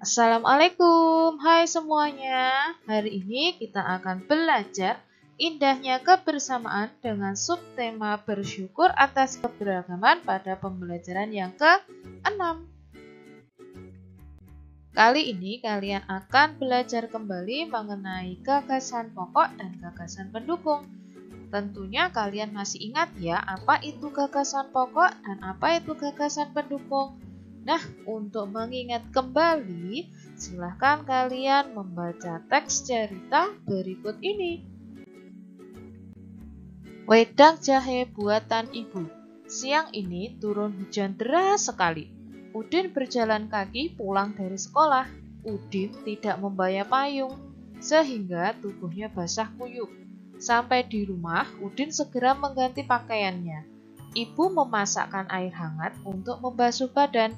Assalamualaikum, hai semuanya. Hari ini kita akan belajar indahnya kebersamaan dengan subtema bersyukur atas keberagaman pada pembelajaran yang ke-6. Kali ini kalian akan belajar kembali mengenai gagasan pokok dan gagasan pendukung. Tentunya kalian masih ingat ya apa itu gagasan pokok dan apa itu gagasan pendukung. Nah, untuk mengingat kembali, silahkan kalian membaca teks cerita berikut ini. Wedang jahe buatan ibu. Siang ini turun hujan deras sekali. Udin berjalan kaki pulang dari sekolah. Udin tidak membawa payung, sehingga tubuhnya basah kuyup. Sampai di rumah, Udin segera mengganti pakaiannya. Ibu memasakkan air hangat untuk membasuh badan.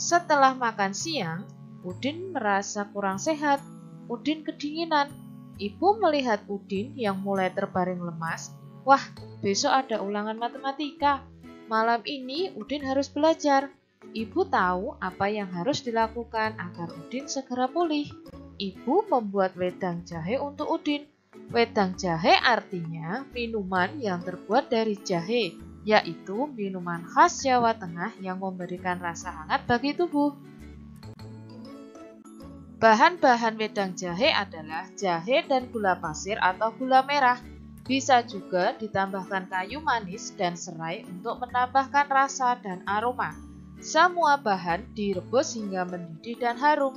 Setelah makan siang, Udin merasa kurang sehat. Udin kedinginan. Ibu melihat Udin yang mulai terbaring lemas. Wah, besok ada ulangan matematika. Malam ini Udin harus belajar. Ibu tahu apa yang harus dilakukan agar Udin segera pulih. Ibu membuat wedang jahe untuk Udin. Wedang jahe artinya minuman yang terbuat dari jahe, yaitu minuman khas Jawa Tengah yang memberikan rasa hangat bagi tubuh. Bahan-bahan wedang jahe adalah jahe dan gula pasir atau gula merah. Bisa juga ditambahkan kayu manis dan serai untuk menambahkan rasa dan aroma. Semua bahan direbus hingga mendidih dan harum.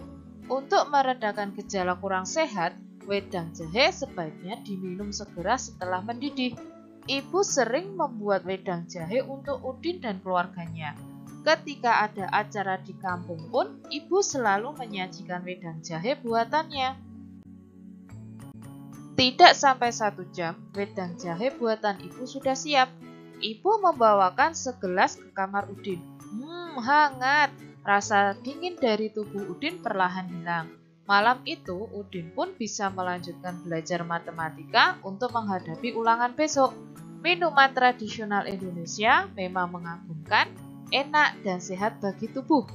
Untuk meredakan gejala kurang sehat, wedang jahe sebaiknya diminum segera setelah mendidih. Ibu sering membuat wedang jahe untuk Udin dan keluarganya. Ketika ada acara di kampung pun, ibu selalu menyajikan wedang jahe buatannya. Tidak sampai 1 jam, wedang jahe buatan ibu sudah siap. Ibu membawakan segelas ke kamar Udin. Hangat. Rasa dingin dari tubuh Udin perlahan hilang. Malam itu, Udin pun bisa melanjutkan belajar matematika untuk menghadapi ulangan besok. Minuman tradisional Indonesia memang mengagumkan, enak, dan sehat bagi tubuh.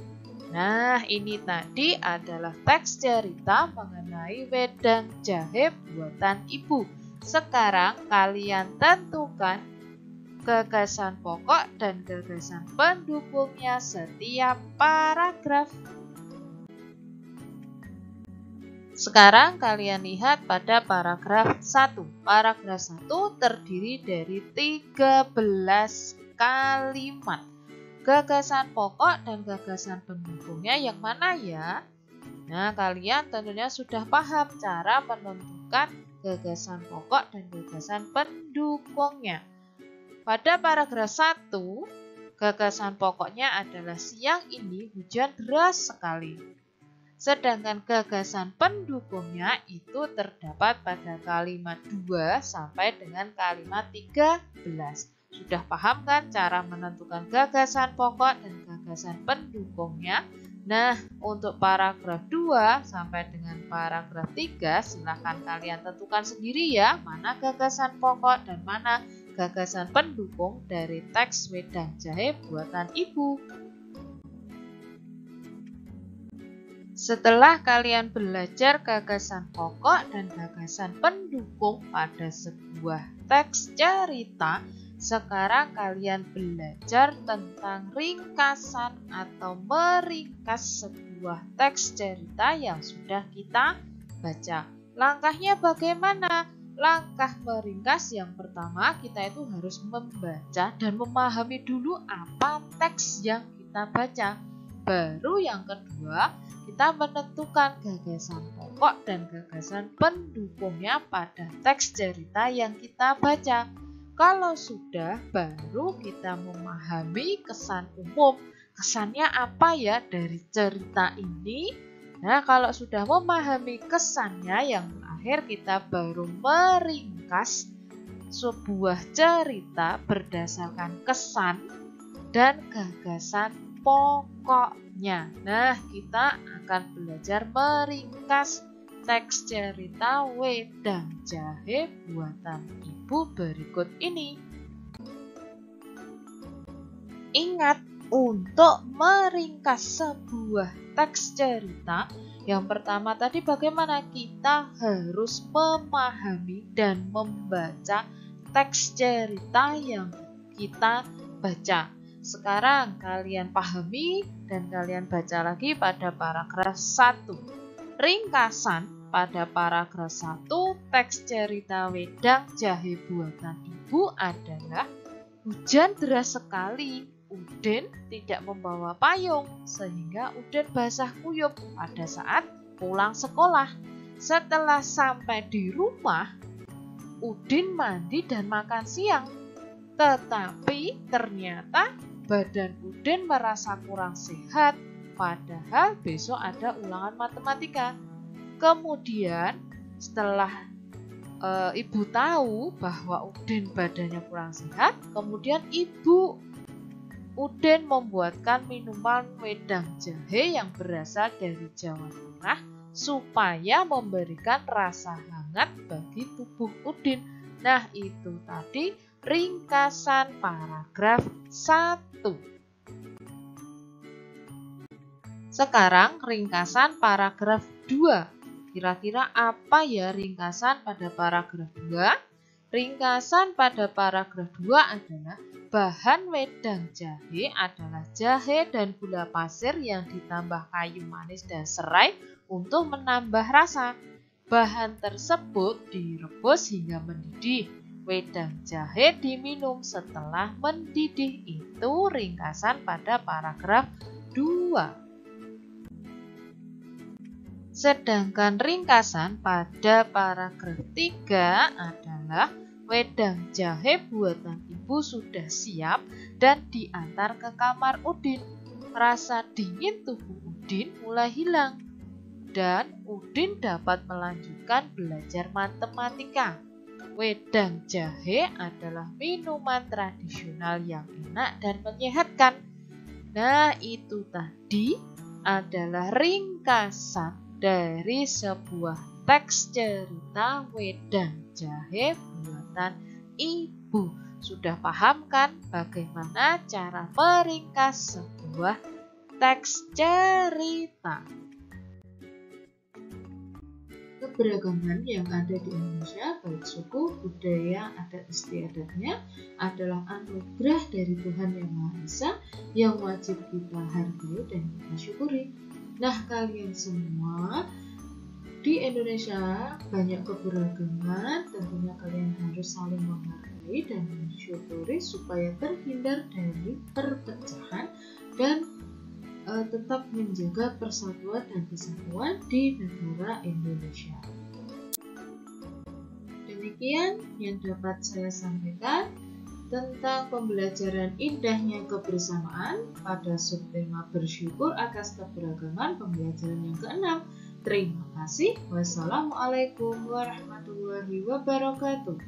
Nah, ini tadi adalah teks cerita mengenai wedang jahe buatan ibu. Sekarang kalian tentukan gagasan pokok dan gagasan pendukungnya setiap paragraf. Sekarang kalian lihat pada paragraf 1. Paragraf 1 terdiri dari 13 kalimat. Gagasan pokok dan gagasan pendukungnya yang mana ya? Nah, kalian tentunya sudah paham cara menentukan gagasan pokok dan gagasan pendukungnya. Pada paragraf 1, gagasan pokoknya adalah siang ini hujan deras sekali. Sedangkan gagasan pendukungnya itu terdapat pada kalimat 2 sampai dengan kalimat 13. Sudah paham kan cara menentukan gagasan pokok dan gagasan pendukungnya? Nah, untuk paragraf 2 sampai dengan paragraf 3 silahkan kalian tentukan sendiri ya, mana gagasan pokok dan mana gagasan pendukung dari teks wedang jahe buatan ibu. Setelah kalian belajar gagasan pokok dan gagasan pendukung pada sebuah teks cerita, sekarang kalian belajar tentang ringkasan atau meringkas sebuah teks cerita yang sudah kita baca. Langkahnya bagaimana? Langkah meringkas yang pertama kita itu harus membaca dan memahami dulu apa teks yang kita baca. Baru yang kedua, kita menentukan gagasan pokok dan gagasan pendukungnya pada teks cerita yang kita baca. Kalau sudah, baru kita memahami kesan umum. Kesannya apa ya dari cerita ini? Nah, kalau sudah memahami kesannya, yang terakhir kita baru meringkas sebuah cerita berdasarkan kesan dan gagasan pokoknya. Nah, kita akan belajar meringkas teks cerita wedang jahe buatan ibu berikut ini. Ingat, untuk meringkas sebuah teks cerita, yang pertama tadi bagaimana kita harus memahami dan membaca teks cerita yang kita baca. Sekarang kalian pahami dan kalian baca lagi pada paragraf 1. Ringkasan pada paragraf 1 teks cerita Wedang Jahe Buatan Ibu adalah: hujan deras sekali. Udin tidak membawa payung sehingga Udin basah kuyup pada saat pulang sekolah. Setelah sampai di rumah, Udin mandi dan makan siang. Tetapi ternyata badan Udin merasa kurang sehat, padahal besok ada ulangan matematika. Kemudian setelah ibu tahu bahwa Udin badannya kurang sehat, kemudian ibu Udin membuatkan minuman wedang jahe yang berasal dari Jawa Tengah supaya memberikan rasa hangat bagi tubuh Udin. Nah, itu tadi ringkasan paragraf 1. Sekarang ringkasan paragraf 2. Kira-kira apa ya ringkasan pada paragraf 2? Ringkasan pada paragraf 2 adalah: bahan wedang jahe adalah jahe dan gula pasir yang ditambah kayu manis dan serai untuk menambah rasa. Bahan tersebut direbus hingga mendidih. Wedang jahe diminum setelah mendidih. Itu ringkasan pada paragraf 2. Sedangkan ringkasan pada paragraf 3 adalah: wedang jahe buatan ibu sudah siap dan diantar ke kamar Udin. Rasa dingin tubuh Udin mulai hilang dan Udin dapat melanjutkan belajar matematika. Wedang jahe adalah minuman tradisional yang enak dan menyehatkan. Nah, itu tadi adalah ringkasan dari sebuah teks cerita wedang jahe buatan ibu. Sudah paham kan bagaimana cara meringkas sebuah teks cerita? Keberagaman yang ada di Indonesia, baik suku, budaya, adat istiadatnya, adalah anugerah dari Tuhan Yang Maha Esa yang wajib kita hargai dan kita syukuri. Nah, kalian semua di Indonesia banyak keberagaman, tentunya kalian harus saling menghargai dan mensyukuri supaya terhindar dari perpecahan dan tetap menjaga persatuan dan kesatuan di negara Indonesia. Demikian yang dapat saya sampaikan tentang pembelajaran indahnya kebersamaan pada subtema bersyukur atas keberagaman pembelajaran yang ke-6. Terima kasih. Wassalamualaikum warahmatullahi wabarakatuh.